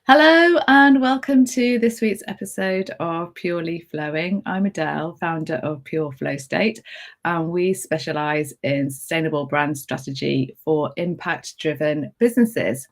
Hello and welcome to this week's episode of Purely Flowing. I'm Adele, founder of Pure Flow State, and we specialize in sustainable brand strategy for impact driven businesses.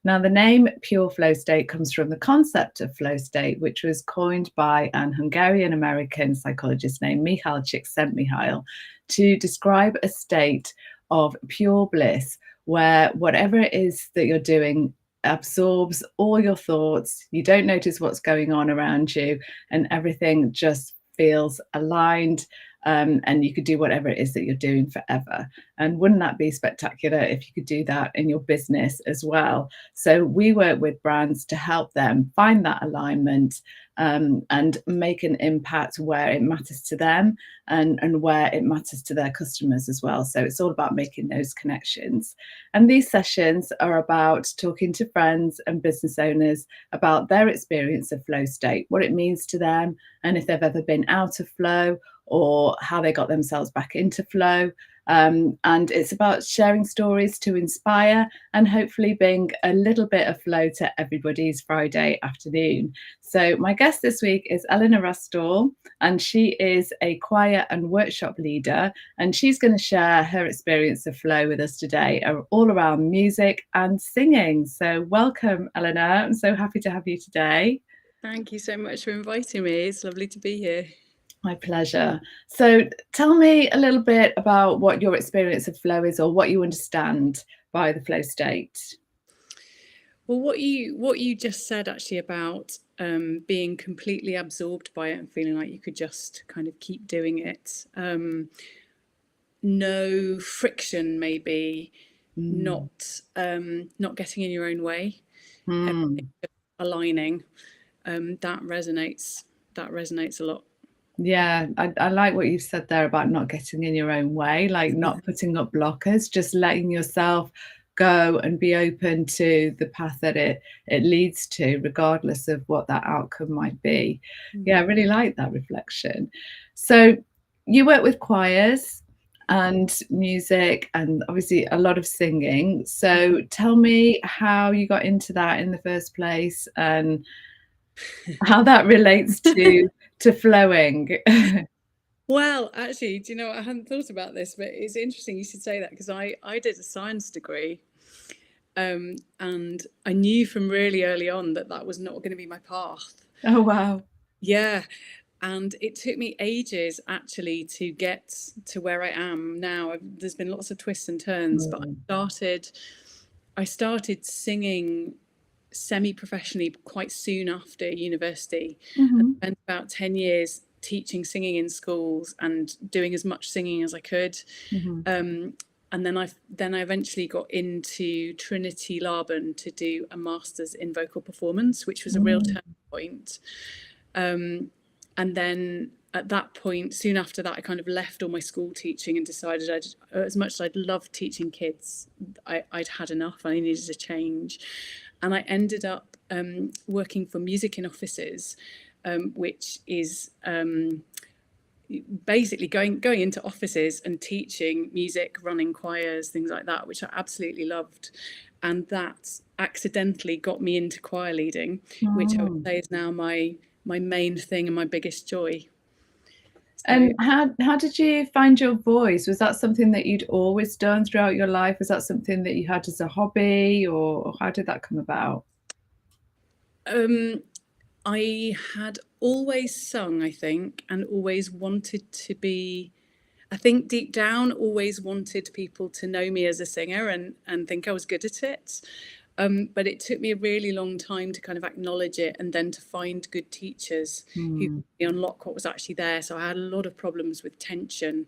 Now, the name Pure Flow State comes from the concept of flow state, which was coined by an Hungarian American psychologist named Mihaly Csikszentmihalyi to describe a state of pure bliss where whatever it is that you're doing absorbs all your thoughts. You don't notice what's going on around you, and everything just feels aligned. And you could do whatever it is that you're doing forever. And wouldn't that be spectacular if you could do that in your business as well? So we work with brands to help them find that alignment and make an impact where it matters to them and where it matters to their customers as well. So it's all about making those connections. And these sessions are about talking to friends and business owners about their experience of flow state, what it means to them, and if they've ever been out of flow or how they got themselves back into flow. And it's about sharing stories to inspire and hopefully bring a little bit of flow to everybody's Friday afternoon. So my guest this week is Eleanor Rastall, and she is a choir and workshop leader, and she's going to share her experience of flow with us today, all around music and singing. So welcome, Eleanor. I'm so happy to have you today. Thank you so much for inviting me. It's lovely to be here. My pleasure. So tell me a little bit about what your experience of flow is, or what you understand by the flow state. Well, what you just said actually about being completely absorbed by it and feeling like you could just kind of keep doing it. No friction, maybe not getting in your own way, aligning. That resonates a lot. Yeah, I like what you said there about not getting in your own way, like not putting up blockers, just letting yourself go and be open to the path that it leads to, regardless of what that outcome might be. Yeah, I really like that reflection. So you work with choirs and music and obviously a lot of singing. So tell me how you got into that in the first place and how that relates to flowing. Well, actually, do you know, I hadn't thought about this, but it's interesting you should say that, because I did a science degree, and I knew from really early on that was not going to be my path. Oh, wow. Yeah. And it took me ages actually to get to where I am now. There's been lots of twists and turns, but I started singing semi-professionally quite soon after university. And spent about 10 years teaching singing in schools and doing as much singing as I could. And then I eventually got into Trinity Laban to do a master's in vocal performance, which was a real turning point. And then at that point, soon after that, I kind of left all my school teaching and decided as much as I'd loved teaching kids, I'd had enough. I needed a change. And I ended up working for Music in Offices, which is basically going into offices and teaching music, running choirs, things like that, which I absolutely loved. And that accidentally got me into choir leading, which I would say is now my main thing and my biggest joy. So, and how did you find your voice? Was that something that you'd always done throughout your life? Was that something that you had as a hobby, or how did that come about? I had always sung, I think, and always wanted to be, I think deep down, always wanted people to know me as a singer and think I was good at it. But it took me a really long time to kind of acknowledge it, and then to find good teachers who could unlock what was actually there. So I had a lot of problems with tension,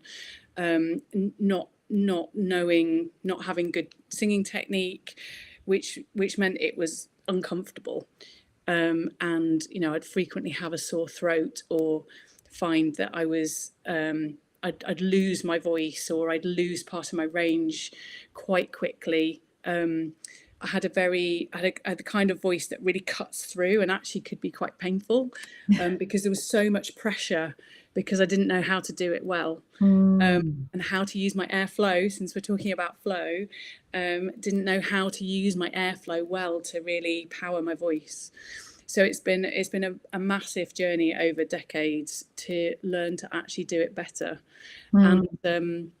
not knowing, not having good singing technique, which meant it was uncomfortable. And, you know, I'd frequently have a sore throat, or find that I was, I'd lose my voice, or I'd lose part of my range quite quickly. I had a the kind of voice that really cuts through and actually could be quite painful, because there was so much pressure, because I didn't know how to do it well, and how to use my airflow. Since we're talking about flow, didn't know how to use my airflow well to really power my voice. So it's been a massive journey over decades to learn to actually do it better. And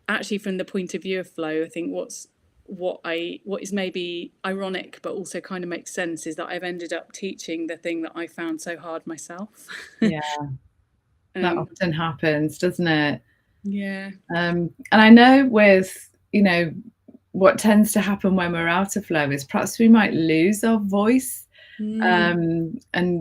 actually, from the point of view of flow, I think what is maybe ironic but also kind of makes sense is that I've ended up teaching the thing that I found so hard myself. Yeah, that often happens, doesn't it? Yeah. And I know with, what tends to happen when we're out of flow is perhaps we might lose our voice, and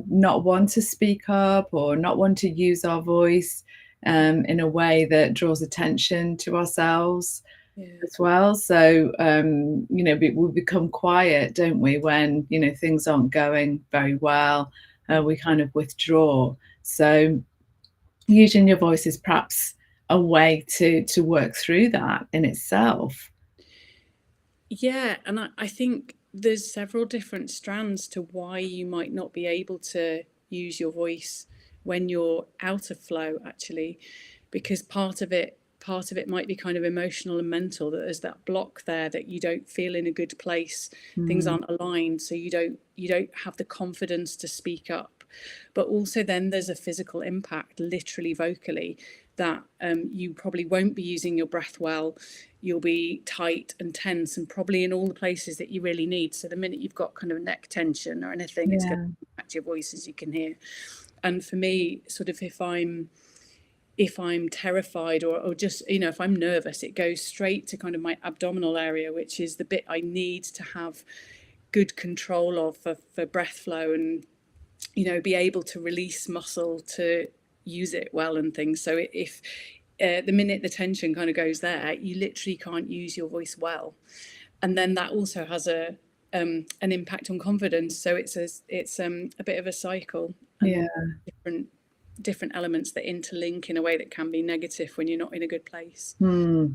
not want to speak up or not want to use our voice in a way that draws attention to ourselves as well. So, we become quiet, don't we, when, things aren't going very well. We kind of withdraw. So using your voice is perhaps a way to work through that in itself. Yeah, and I think there's several different strands to why you might not be able to use your voice when you're out of flow, actually, because part of it might be kind of emotional and mental, that there's that block there, that you don't feel in a good place, things aren't aligned, so you don't have the confidence to speak up. But also then there's a physical impact, literally vocally, that you probably won't be using your breath well. You'll be tight and tense, and probably in all the places that you really need. So the minute you've got kind of neck tension or anything, it's going to impact your voice, as you can hear. And for me, sort of, if I'm terrified or just, if I'm nervous, it goes straight to kind of my abdominal area, which is the bit I need to have good control of for breath flow, and, be able to release muscle to use it well and things. So if the minute the tension kind of goes there, you literally can't use your voice well. And then that also has an impact on confidence. So it's a bit of a cycle. Yeah. Different elements that interlink in a way that can be negative when you're not in a good place.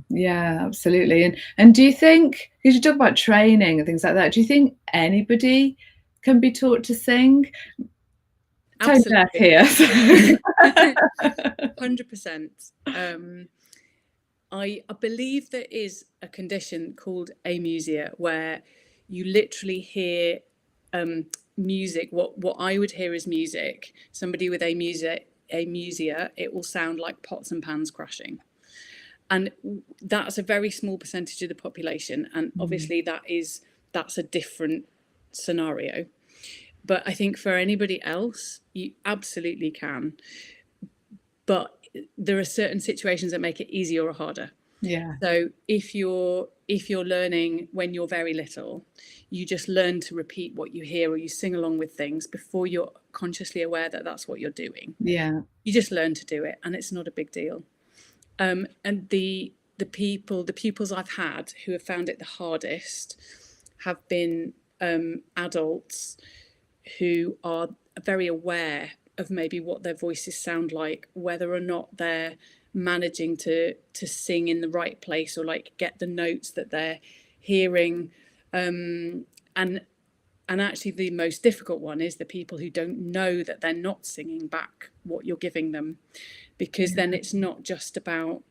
Yeah, absolutely. And do you think, because you talk about training and things like that, do you think anybody can be taught to sing? Absolutely. Here. 100%. I believe there is a condition called amusia, where you literally hear music, what I would hear as music. Somebody with amusia, it will sound like pots and pans crashing. And that's a very small percentage of the population. And obviously that's a different scenario. But I think for anybody else, you absolutely can. But there are certain situations that make it easier or harder. Yeah. So if you're learning when you're very little, you just learn to repeat what you hear, or you sing along with things before you're consciously aware that that's what you're doing. Yeah. You just learn to do it, and it's not a big deal. And the pupils I've had who have found it the hardest have been adults who are very aware of maybe what their voices sound like, whether or not they're managing to sing in the right place, or like get the notes that they're hearing. And actually the most difficult one is the people who don't know that they're not singing back what you're giving them, because then it's not just about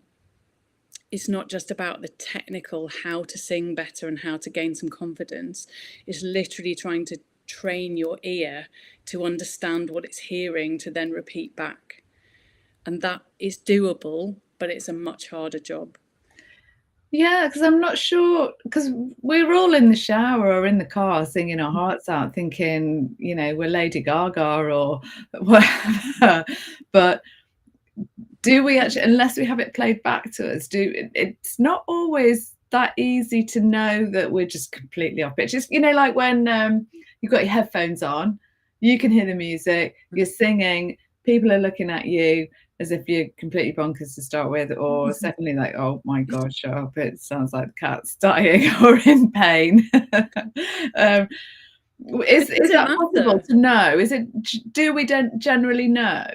the technical how to sing better and how to gain some confidence. It's literally trying to train your ear to understand what it's hearing, to then repeat back. And that is doable, but it's a much harder job. Yeah, because I'm not sure, because we're all in the shower or in the car singing our hearts out, thinking, we're Lady Gaga or whatever. But do we actually, unless we have it played back to us, it's not always that easy to know that we're just completely off pitch. It's, like when you've got your headphones on, you can hear the music, you're singing, people are looking at you as if you're completely bonkers to start with, or secondly, like, oh my God, shut up, it sounds like the cat's dying or in pain. Is that possible to know? Do we generally know?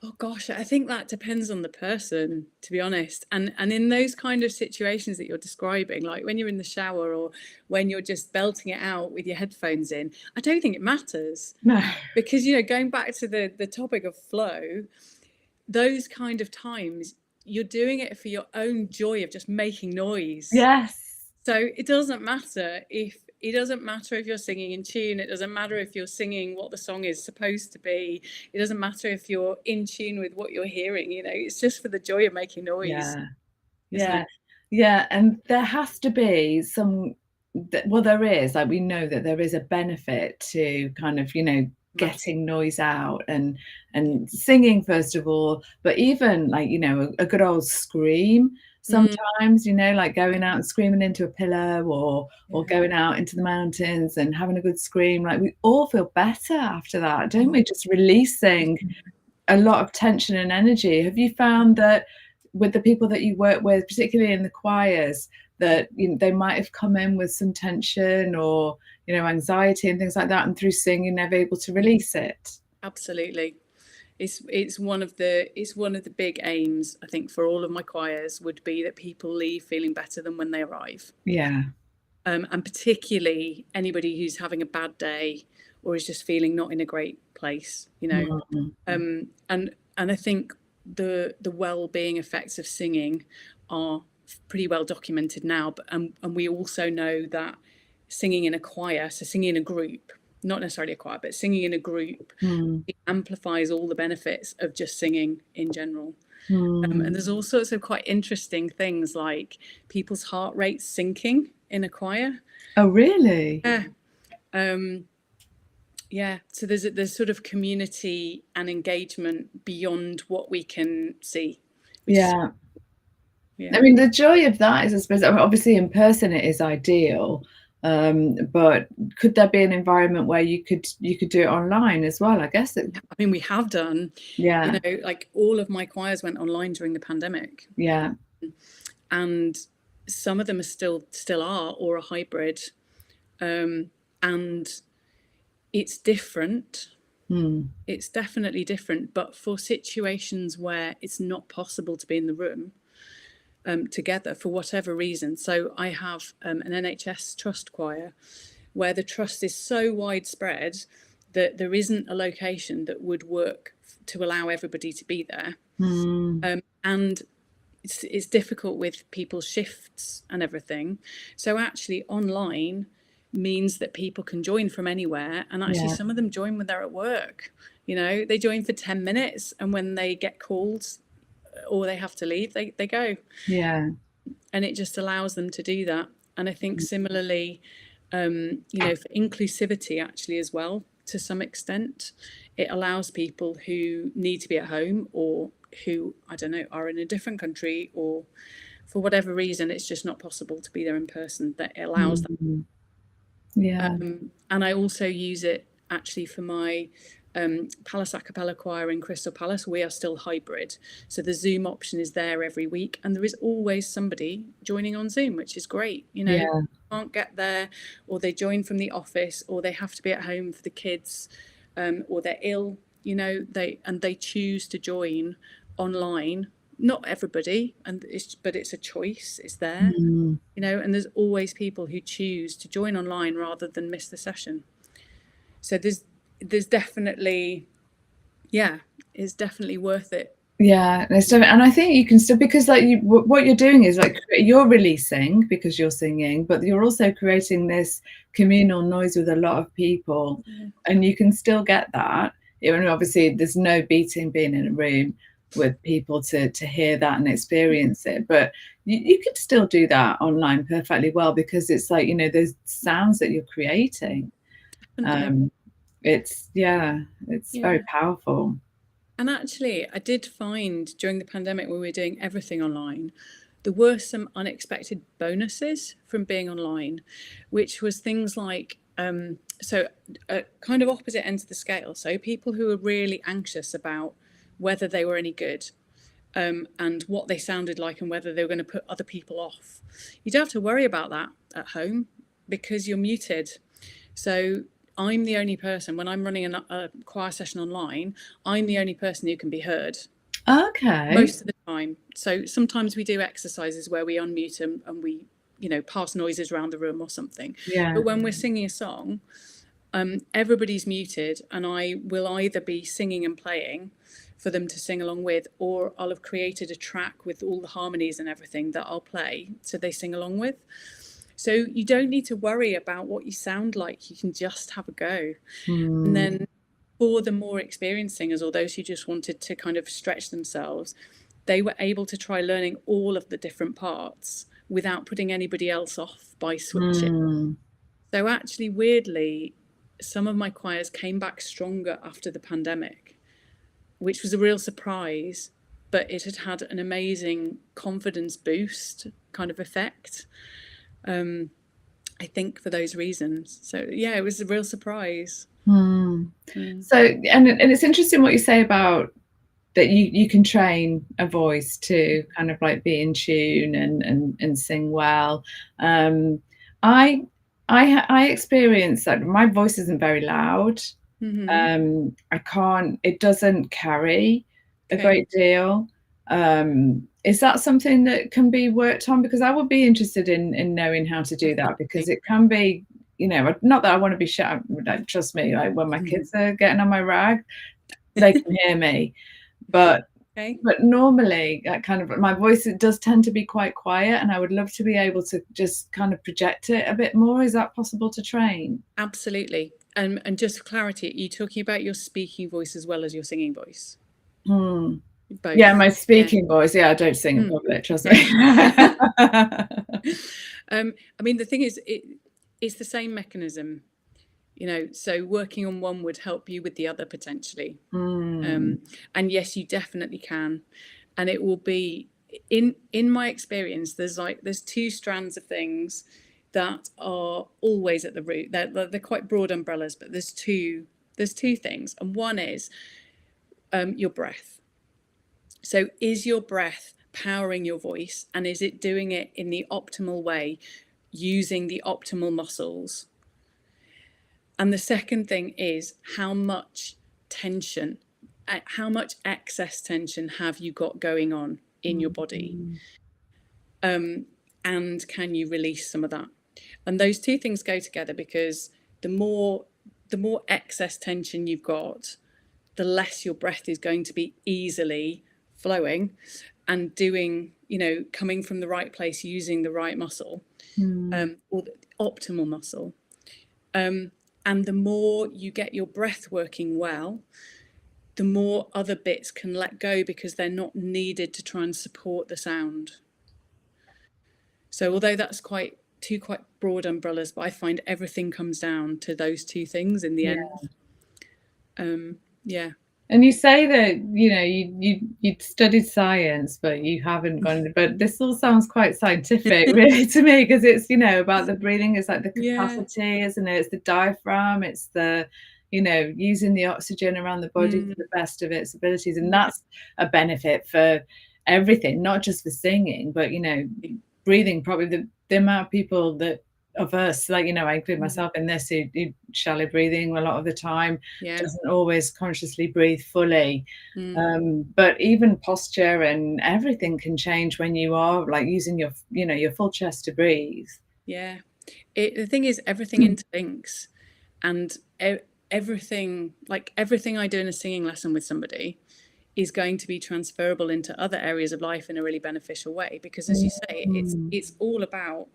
Oh gosh, I think that depends on the person, to be honest. And in those kind of situations that you're describing, like when you're in the shower or when you're just belting it out with your headphones in, I don't think it matters. No. Because, going back to the topic of flow, those kind of times, you're doing it for your own joy of just making noise. Yes. So it doesn't matter if you're singing in tune. It doesn't matter if you're singing what the song is supposed to be. It doesn't matter if you're in tune with what you're hearing. It's just for the joy of making noise, Yeah. isn't Yeah. it? Yeah. And there has to be some, well, there is, like, we know that there is a benefit to kind of, getting noise out and singing, first of all, but even like, a good old scream Mm, sometimes, like going out and screaming into a pillow, or yeah. going out into the mountains and having a good scream. Like, we all feel better after that, don't we? Just releasing a lot of tension and energy. Have you found that with the people that you work with, particularly in the choirs, that they might have come in with some tension or anxiety and things like that, and through singing they're able to release it? Absolutely. It's one of the big aims, I think, for all of my choirs, would be that people leave feeling better than when they arrive. Yeah. And particularly anybody who's having a bad day or is just feeling not in a great place, Mm. and I think the well-being effects of singing are pretty well documented now, but and we also know that singing in a choir, so singing in a group, not necessarily a choir, but singing in a group, Mm. it amplifies all the benefits of just singing in general. And Mm. there's all sorts of quite interesting things, like people's heart rates sinking in a choir. Oh, really? Yeah. Yeah. So there's sort of community and engagement beyond what we can see, which is, Yeah. I yeah. mean, the joy of that is, I suppose, obviously in person it is ideal, but could there be an environment where you could do it online as well? I guess it. I mean, we have done, Yeah. like all of my choirs went online during the pandemic, Yeah. and some of them are still are, or a hybrid. And it's different. Mm. It's definitely different, but for situations where it's not possible to be in the room together for whatever reason. So I have an NHS trust choir where the trust is so widespread that there isn't a location that would work to allow everybody to be there. Mm. And it's difficult with people's shifts and everything. So actually online means that people can join from anywhere, and actually Yeah. some of them join when they're at work. They join for 10 minutes, and when they get called or they have to leave, they go. Yeah. And it just allows them to do that. And I think similarly, for inclusivity actually as well, to some extent, it allows people who need to be at home, or who, I don't know, are in a different country, or for whatever reason it's just not possible to be there in person, that it allows that. Mm. Yeah. And I also use it actually for my Palace a cappella choir in Crystal Palace. We are still hybrid, so the Zoom option is there every week, and there is always somebody joining on Zoom, which is great. Yeah. Can't get there, or they join from the office, or they have to be at home for the kids, or they're ill. They choose to join online. Not everybody, but it's a choice. It's there. Mm. And there's always people who choose to join online rather than miss the session. So there's definitely, yeah, it's definitely worth it. Yeah, and I think you can still, because like what you're doing is like you're releasing because you're singing, but you're also creating this communal noise with a lot of people, and you can still get that. Obviously, there's no beating being in a room with people to hear that and experience it, but you can still do that online perfectly well, because it's like those sounds that you're creating. It's very powerful. And actually, I did find during the pandemic, when we were doing everything online, there were some unexpected bonuses from being online, which was things like, kind of opposite ends of the scale. So people who were really anxious about whether they were any good, and what they sounded like, and whether they were going to put other people off. You don't have to worry about that at home because you're muted. So I'm the only person, when I'm running a choir session online, I'm the only person who can be heard. Okay. Most of the time. So sometimes we do exercises where we unmute and we, pass noises around the room or something. Yeah. But when we're singing a song, everybody's muted, and I will either be singing and playing for them to sing along with, or I'll have created a track with all the harmonies and everything that I'll play so they sing along with. So you don't need to worry about what you sound like. You can just have a go. And then for the more experienced singers, or those who just wanted to kind of stretch themselves, they were able to try learning all of the different parts without putting anybody else off by switching. So actually, weirdly, some of my choirs came back stronger after the pandemic, which was a real surprise, but it had had an amazing confidence boost kind of effect. I think for those reasons. So yeah, it was a real surprise. So, and it's interesting what you say about that you can train a voice to kind of like be in tune and sing well. I experience that my voice isn't very loud. It doesn't carry a great deal. Is that something that can be worked on? Because I would be interested in knowing how to do that, because it can be, not that I want to be shouting, like, trust me, like when my kids are getting on my rag, they can hear me. But normally, kind of my voice, it does tend to be quite quiet, and I would love to be able to just kind of project it a bit more. Is that possible to train? Absolutely. And just for clarity, are you talking about your speaking voice as well as your singing voice? Both. Yeah, my speaking voice. Yeah, I don't sing in public, trust me. I mean, the thing is, it's the same mechanism, so working on one would help you with the other potentially. And yes, you definitely can. And it will be, in my experience, there's two strands of things that are always at the root. They're quite broad umbrellas, but there's two things. And one is your breath. So is your breath powering your voice, and is it doing it in the optimal way, using the optimal muscles? And the second thing is how much tension, how much excess tension have you got going on in your body? And can you release some of that? And those two things go together, because the more excess tension you've got, the less your breath is going to be easily flowing and doing, coming from the right place, using the right muscle, or the optimal muscle. And the more you get your breath working well, the more other bits can let go, because they're not needed to try and support the sound. So although that's quite broad umbrellas, but I find everything comes down to those two things in the end. Yeah. And you say that, you studied science, but you haven't gone, but this all sounds quite scientific really to me, because it's, about the breathing. It's like the capacity, isn't it? It's the diaphragm, it's the, using the oxygen around the body to the best of its abilities. And that's a benefit for everything, not just for singing, but, breathing. Probably the amount of people that, of us, like, I include myself in this, who shallow breathing a lot of the time, doesn't always consciously breathe fully. But even posture and everything can change when you are like using your, your full chest to breathe. Yeah. The thing is, everything interlinks, and everything I do in a singing lesson with somebody is going to be transferable into other areas of life in a really beneficial way, because, as you say, it's all about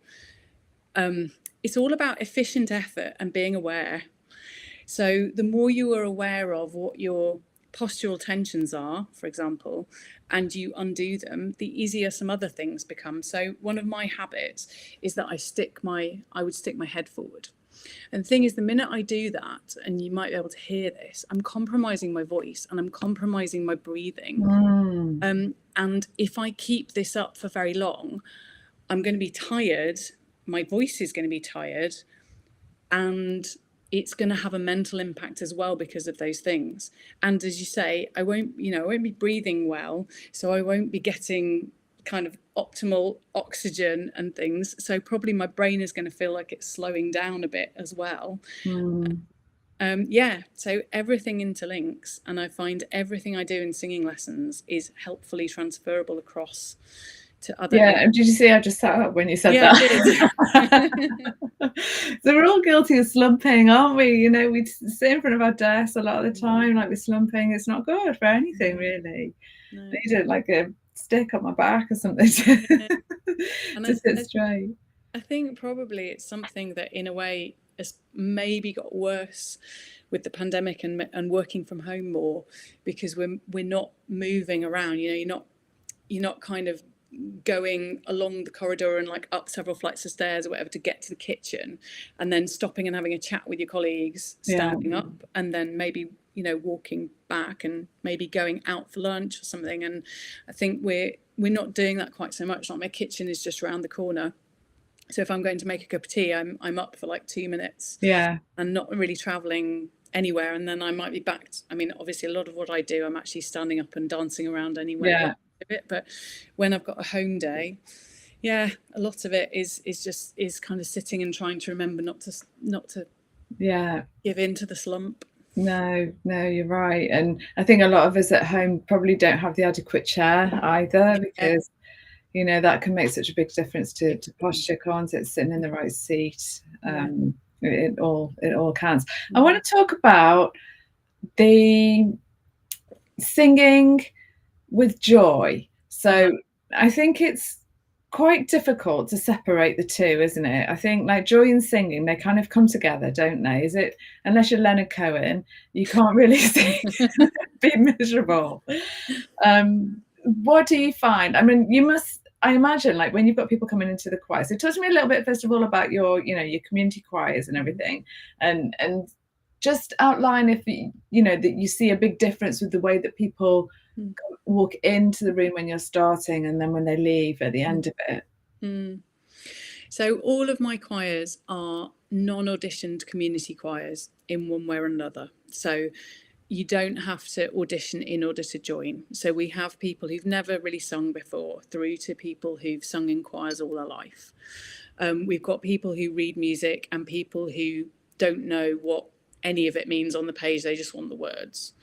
efficient effort and being aware. So the more you are aware of what your postural tensions are, for example, and you undo them, the easier some other things become. So one of my habits is that I would stick my head forward. And the thing is, the minute I do that, and you might be able to hear this, I'm compromising my voice and I'm compromising my breathing. And if I keep this up for very long, I'm going to be tired. My voice is going to be tired, and it's going to have a mental impact as well because of those things. And as you say, I won't be breathing well, so I won't be getting kind of optimal oxygen and things. So probably my brain is going to feel like it's slowing down a bit as well. Yeah, so everything interlinks, and I find everything I do in singing lessons is helpfully transferable across to other Yeah, areas. and did you see I just sat up when you said Yeah, I that? did. So we're all guilty of slumping, aren't we? You know, we sit in front of our desks a lot of the time, like we're slumping. It's not good for anything, really. No. I need like a stick up my back or something Yeah. And to sit straight. I think probably it's something that in a way has maybe got worse with the pandemic and working from home more, because we're not moving around. You know, you're not kind of going along the corridor and like up several flights of stairs or whatever to get to the kitchen, and then stopping and having a chat with your colleagues, standing Yeah. up, and then maybe, you know, walking back and maybe going out for lunch or something. And I think we're not doing that quite so much. Like my kitchen is just around the corner, so if I'm going to make a cup of tea, I'm up for like 2 minutes, Yeah. and not really traveling anywhere, and then I might be back. I mean, obviously, a lot of what I do, I'm actually standing up and dancing around anyway. Yeah. But when I've got a home day, yeah, a lot of it is kind of sitting and trying to remember not to Yeah. give in to the slump. No, you're right. And I think a lot of us at home probably don't have the adequate chair either, because you know that can make such a big difference to posture, can't it? Sitting in the right seat. It all counts. I want to talk about the singing with joy. So I think it's quite difficult to separate the two, isn't it? I think like joy and singing, they kind of come together, don't they? Is it, unless you're Leonard Cohen, you can't really sing, be miserable. What do you find? I mean, you must, I imagine, like when you've got people coming into the choir. So talk to me a little bit first of all about your, you know, your community choirs and everything, and just outline if you know that you see a big difference with the way that people walk into the room when you're starting and then when they leave at the end of it. So all of my choirs are non-auditioned community choirs in one way or another. So you don't have to audition in order to join. So we have people who've never really sung before through to people who've sung in choirs all their life. We've got people who read music and people who don't know what any of it means on the page. They just want the words.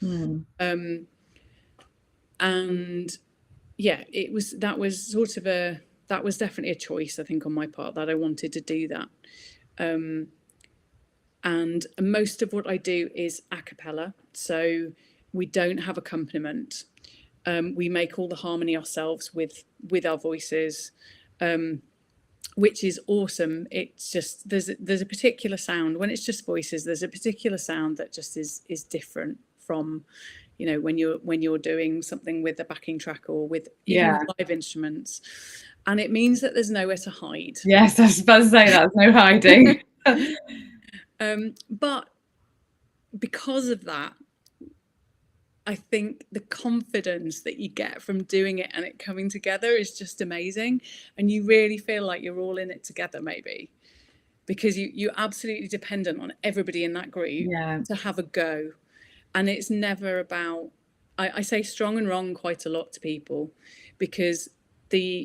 And yeah, that was definitely a choice, I think, on my part, that I wanted to do that. And most of what I do is a cappella, so we don't have accompaniment. We make all the harmony ourselves with our voices, which is awesome. It's just there's a particular sound when it's just voices. There's a particular sound that just is different from, you know, when you're doing something with a backing track or with even with live instruments. And it means that there's nowhere to hide. Yes, I was about to say that's no hiding. But because of that, I think the confidence that you get from doing it and it coming together is just amazing. And you really feel like you're all in it together, maybe, because you're absolutely dependent on everybody in that group to have a go. And it's never about, I say strong and wrong quite a lot to people, because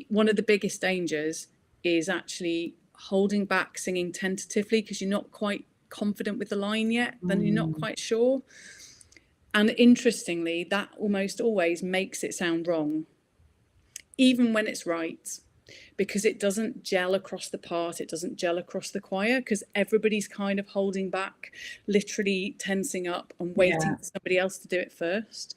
one of the biggest dangers is actually holding back singing tentatively because you're not quite confident with the line yet, then you're not quite sure. And interestingly, that almost always makes it sound wrong, even when it's right, because it doesn't gel across the part, it doesn't gel across the choir, because everybody's kind of holding back, literally tensing up and waiting for somebody else to do it first.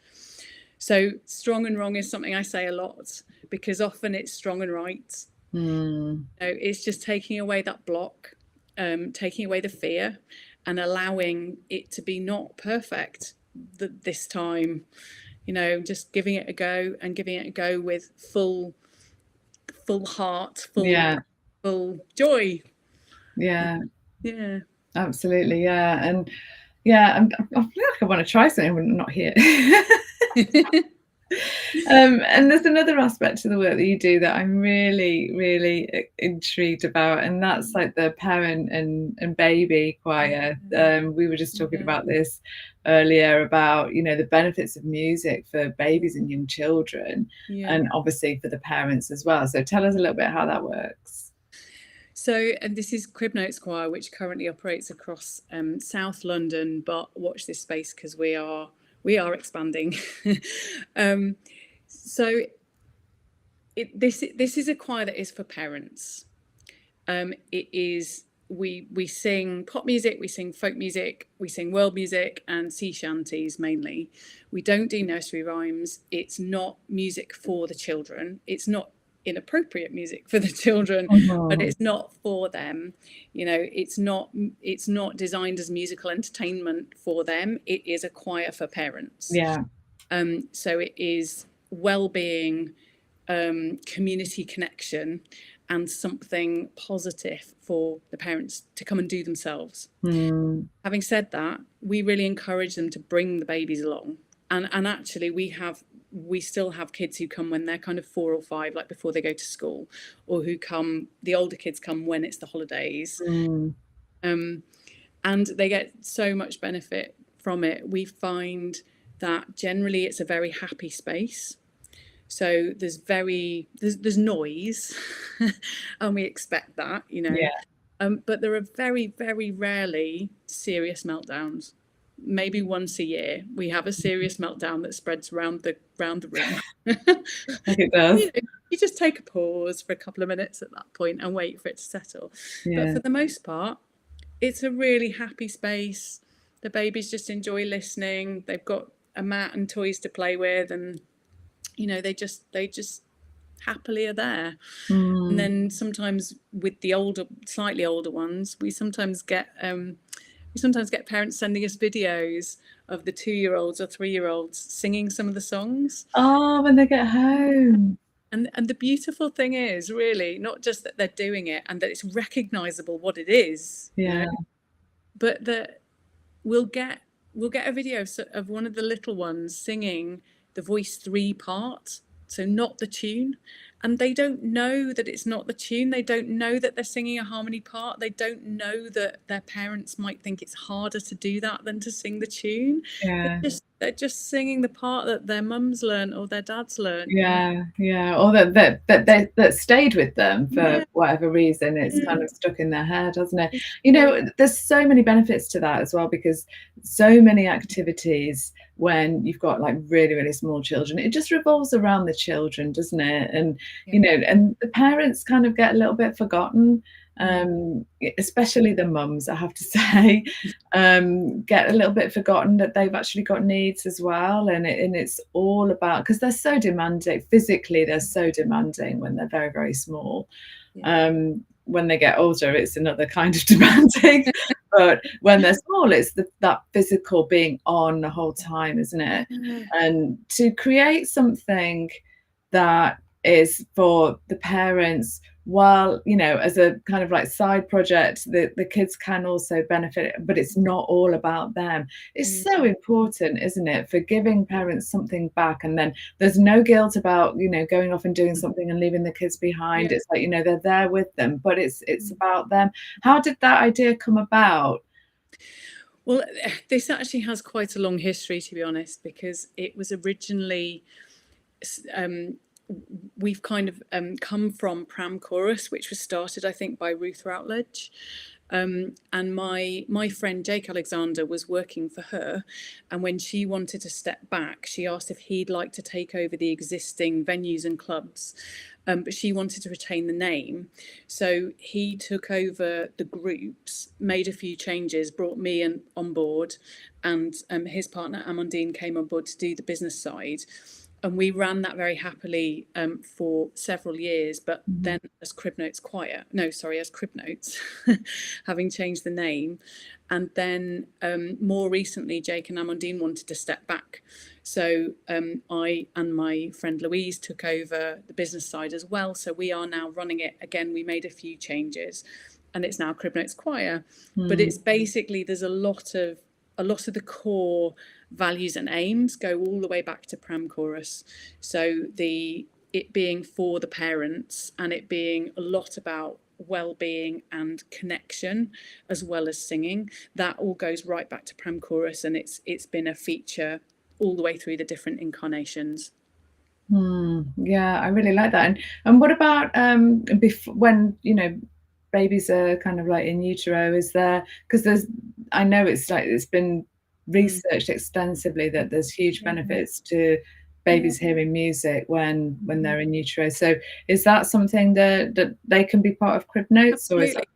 So strong and wrong is something I say a lot, because often it's strong and right. So it's just taking away that block, taking away the fear, and allowing it to be not perfect this time, you know, just giving it a go, and giving it a go with full heart, full joy. Yeah, Absolutely. And I feel like I want to try something when I'm not here. And there's another aspect to the work that you do that I'm really, really intrigued about, and that's like the parent and baby choir. We were just talking about this earlier, about, you know, the benefits of music for babies and young children, and obviously for the parents as well. So tell us a little bit how that works. So, and this is Crib Notes Choir, which currently operates across South London. But watch this space because we are expanding. So, this is a choir that is for parents. It is we sing pop music, we sing folk music, we sing world music and sea shanties mainly. We don't do nursery rhymes. It's not music for the children. It's not inappropriate music for the children, but it's not for them. You know, it's not designed as musical entertainment for them. It is a choir for parents. Yeah. So it is well-being, community connection, and something positive for the parents to come and do themselves. Having said that, we really encourage them to bring the babies along. And actually we still have kids who come when they're kind of 4 or 5, like before they go to school, or the older kids come when it's the holidays. And they get so much benefit from it. We find that generally it's a very happy space. So there's noise, and we expect that, you know. Yeah. But there are very, very rarely serious meltdowns. Maybe once a year we have a serious meltdown that spreads around the room. Like it does. You just take a pause for a couple of minutes at that point and wait for it to settle. Yeah. But for the most part, it's a really happy space. The babies just enjoy listening. They've got a mat and toys to play with, and you know, they just happily are there. And then sometimes with the slightly older ones, we sometimes get parents sending us videos of the 2-year-olds or 3-year-olds singing some of the songs. Oh, when they get home. And the beautiful thing is really not just that they're doing it and that it's recognizable what it is, Yeah. you know, but that we'll get a video of one of the little ones singing the voice 3 part, so not the tune, and they don't know that it's not the tune. They don't know that they're singing a harmony part. They don't know that their parents might think it's harder to do that than to sing the tune. Yeah. They're just singing the part that their mum's learned or their dad's learned. Yeah, yeah, or that stayed with them for whatever reason. It's kind of stuck in their head, hasn't it? You know, there's so many benefits to that as well, because so many activities when you've got like really, really small children, it just revolves around the children, doesn't it? And you know, and the parents kind of get a little bit forgotten. Especially the mums, I have to say, get a little bit forgotten that they've actually got needs as well, and it's all about, because they're so demanding physically, they're so demanding when they're very, very small. When they get older, it's another kind of demanding, but when they're small, it's that physical being on the whole time, isn't it? And to create something that is for the parents, while, you know, as a kind of like side project, the kids can also benefit, but it's not all about them. It's so important, isn't it, for giving parents something back, and then there's no guilt about, you know, going off and doing something and leaving the kids behind. It's like, you know, they're there with them, but it's about them. How did that idea come about? Well, this actually has quite a long history, to be honest, because it was originally we've kind of come from Pram Chorus, which was started, I think, by Ruth Routledge. And my friend Jake Alexander was working for her, and when she wanted to step back, she asked if he'd like to take over the existing venues and clubs, but she wanted to retain the name. So he took over the groups, made a few changes, brought me on board, and his partner Amandine came on board to do the business side. And we ran that very happily for several years, but then as Crib Notes, having changed the name. And then more recently, Jake and Amandine wanted to step back. So I and my friend Louise took over the business side as well. So we are now running it again. We made a few changes, and it's now Crib Notes Choir. But it's basically, there's a lot of the core values and aims go all the way back to Pram Chorus. So it being for the parents, and it being a lot about well-being and connection as well as singing, that all goes right back to Pram Chorus, and it's been a feature all the way through the different incarnations. Yeah, I really like that. And what about when, you know, babies are kind of like in utero, is there, because I know it's been researched extensively that there's huge benefits to babies hearing music when they're in utero. So is that something that they can be part of crib notes, or is Absolutely. that?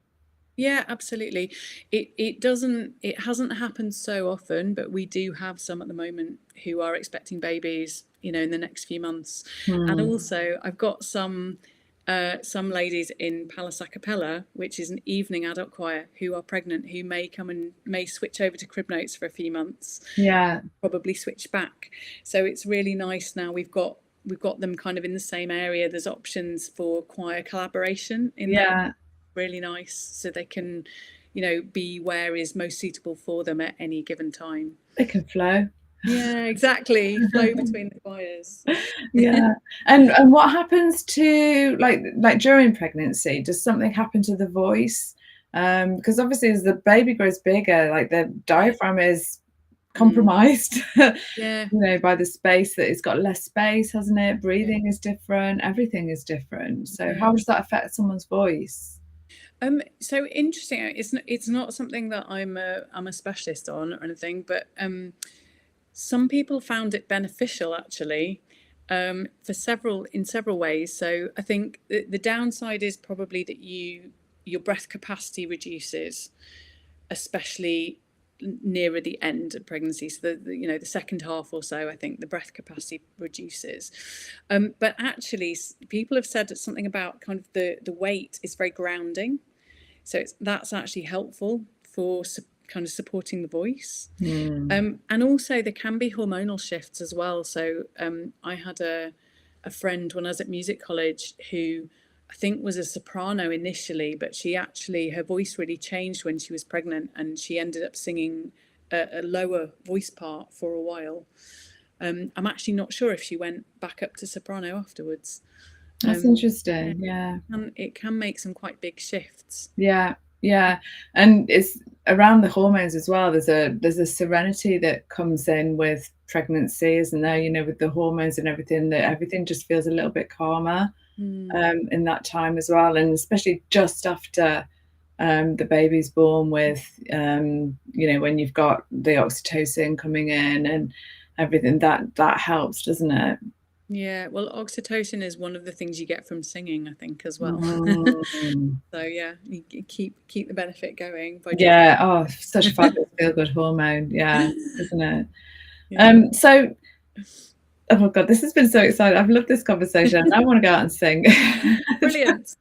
Yeah, absolutely. It hasn't happened so often, but we do have some at the moment who are expecting babies, in the next few months. And also I've got some ladies in Palace a Cappella, which is an evening adult choir, who are pregnant, who may come and may switch over to crib notes for a few months. Yeah. Probably switch back. So it's really nice now we've got them kind of in the same area. There's options for choir collaboration in there. Really nice, so they can, be where is most suitable for them at any given time. They can flow. Yeah, exactly. Flow between the choirs. Yeah. And what happens to like during pregnancy? Does something happen to the voice? Because obviously as the baby grows bigger, like the diaphragm is compromised, Yeah. by the space, that it's got less space, hasn't it? Breathing is different, everything is different. So how does that affect someone's voice? So interesting. It's not something that I'm a specialist on or anything, but some people found it beneficial actually, in several ways. So I think the downside is probably that your breath capacity reduces, especially nearer the end of pregnancy. So the second half or so, I think the breath capacity reduces. But actually, people have said something about kind of the weight is very grounding. So that's actually helpful for kind of supporting the voice. And also there can be hormonal shifts as well. So I had a friend when I was at music college who I think was a soprano initially, but her voice really changed when she was pregnant, and she ended up singing a lower voice part for a while. I'm actually not sure if she went back up to soprano afterwards. That's interesting. Yeah. It can make some quite big shifts. Yeah, yeah, and it's around the hormones as well. There's a serenity that comes in with pregnancy, isn't there? With the hormones and everything, that everything just feels a little bit calmer in that time as well, and especially just after the baby's born, with when you've got the oxytocin coming in and everything, that helps, doesn't it? Yeah, well, oxytocin is one of the things you get from singing, I think, as well. So yeah, you keep the benefit going by doing. Yeah. Oh, such a fabulous feel-good hormone. Yeah, isn't it? Yeah. So, oh my God, this has been so exciting. I've loved this conversation. I want to go out and sing. Brilliant.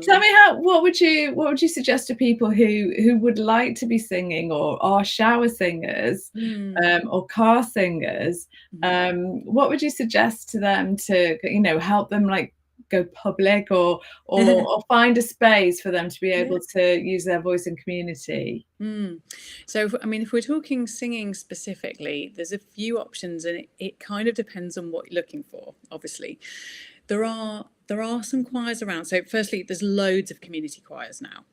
Tell me, what would you suggest to people who would like to be singing, or are shower singers, or car singers? What would you suggest to them to help them like go public, or find a space for them to be able to use their voice in community? So if we're talking singing specifically, there's a few options, and it kind of depends on what you're looking for. Obviously, there are some choirs around. So firstly, there's loads of community choirs now.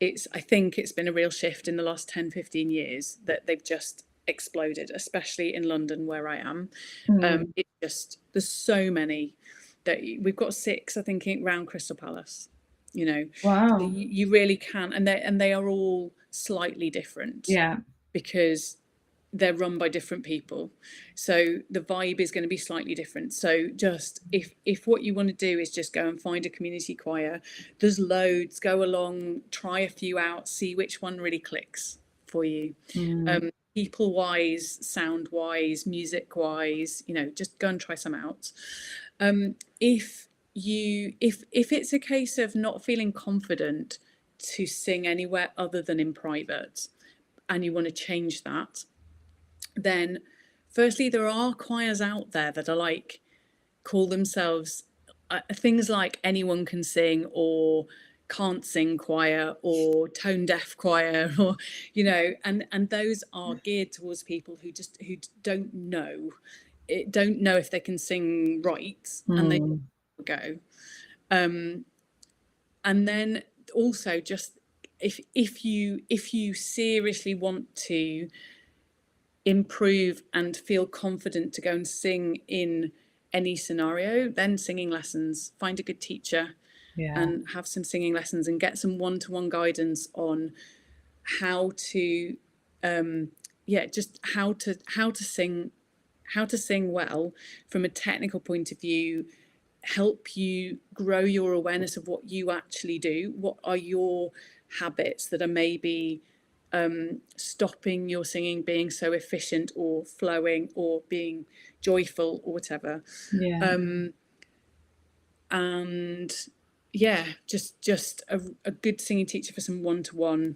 I think it's been a real shift in the last 10-15 years that they've just exploded, especially in London where I am. There's so many that we've got 6, I think, around Crystal Palace. Wow. You really can, and they are all slightly different. Yeah. Because they're run by different people, so the vibe is going to be slightly different. So just if what you want to do is just go and find a community choir, there's loads. Go along, try a few out, see which one really clicks for you. People wise, sound wise, music wise, just go and try some out. If it's a case of not feeling confident to sing anywhere other than in private, and you want to change that, then firstly, there are choirs out there that are call themselves things like anyone can sing, or can't sing choir, or tone deaf choir, or and those are geared towards people who don't know if they can sing right, and they go. And then also, just if you seriously want to improve and feel confident to go and sing in any scenario, then singing lessons, find a good teacher, and have some singing lessons and get some one-to-one guidance on how to just how to sing well from a technical point of view, help you grow your awareness of what you actually do. What are your habits that are maybe stopping your singing being so efficient or flowing or being joyful or whatever. And just a good singing teacher for some one-to-one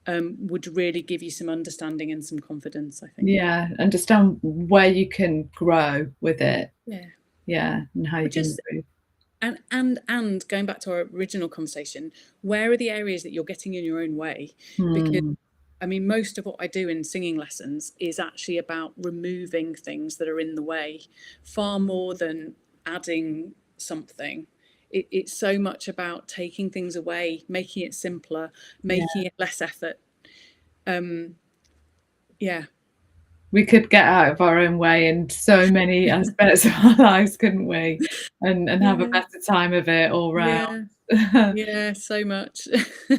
would really give you some understanding and some confidence, I think. Yeah, understand where you can grow with it. And how you can improve. And going back to our original conversation, where are the areas that you're getting in your own way? Because I mean, most of what I do in singing lessons is actually about removing things that are in the way, far more than adding something. It's so much about taking things away, making it simpler, making it less effort. We could get out of our own way in so many aspects of our lives, couldn't we? And have a better time of it all round. So much. So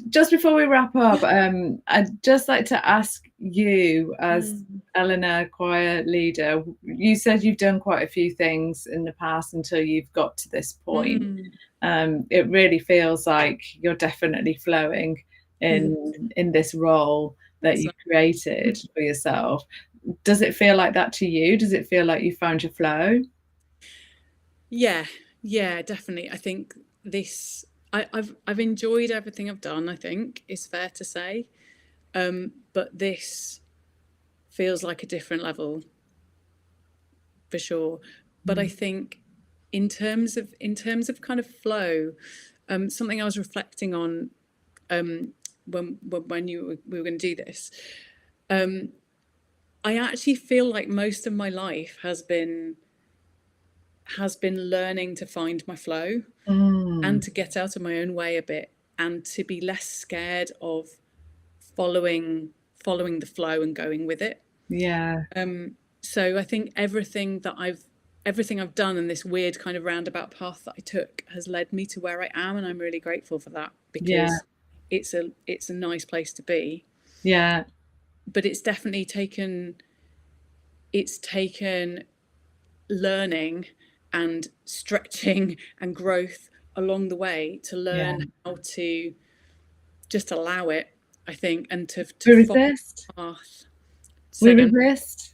just before we wrap up, I'd just like to ask you, as Eleanor choir leader, you said you've done quite a few things in the past until you've got to this point. It really feels like you're definitely flowing in this role that you created for yourself. Does it feel like that to you? Does it feel like you found your flow? Yeah, definitely. I think I've enjoyed everything I've done, I think it's fair to say. But this feels like a different level for sure. But I think in terms of kind of flow, something I was reflecting on when we were going to do this, I actually feel like most of my life has been learning to find my flow and to get out of my own way a bit and to be less scared of following the flow and going with it. So I think everything I've done in this weird kind of roundabout path that I took has led me to where I am, and I'm really grateful for that, because it's a nice place to be. But it's definitely taken learning and stretching and growth along the way to learn how to just allow it, I think, and to resist. We resist.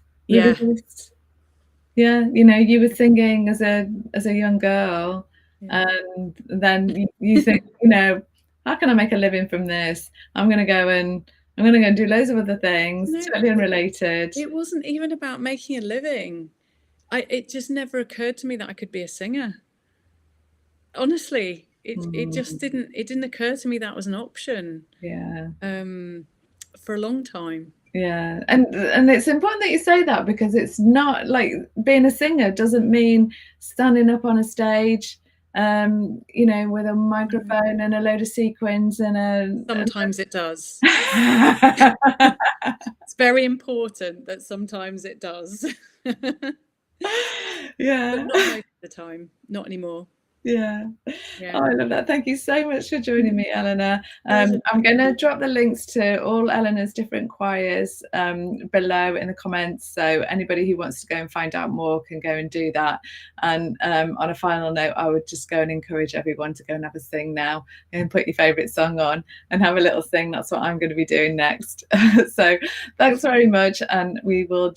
Yeah, you know, you were singing as a young girl, and then you think, you know, how can I make a living from this? I'm going to go and do loads of other things, totally unrelated. It wasn't even about making a living. It just never occurred to me that I could be a singer. Honestly, it just didn't. It didn't occur to me that was an option. For a long time. And it's important that you say that, because it's not like being a singer doesn't mean standing up on a stage, you know, with a microphone and a load of sequins and sometimes it does. It's very important that sometimes it does. But not most of the time, not anymore. Oh, I love that. Thank you so much for joining me, Eleanor. I'm going to drop the links to all Eleanor's different choirs below in the comments, so anybody who wants to go and find out more can go and do that. And on a final note, I would just go and encourage everyone to go and have a sing now and put your favourite song on and have a little sing. That's what I'm going to be doing next. So thanks very much, and we will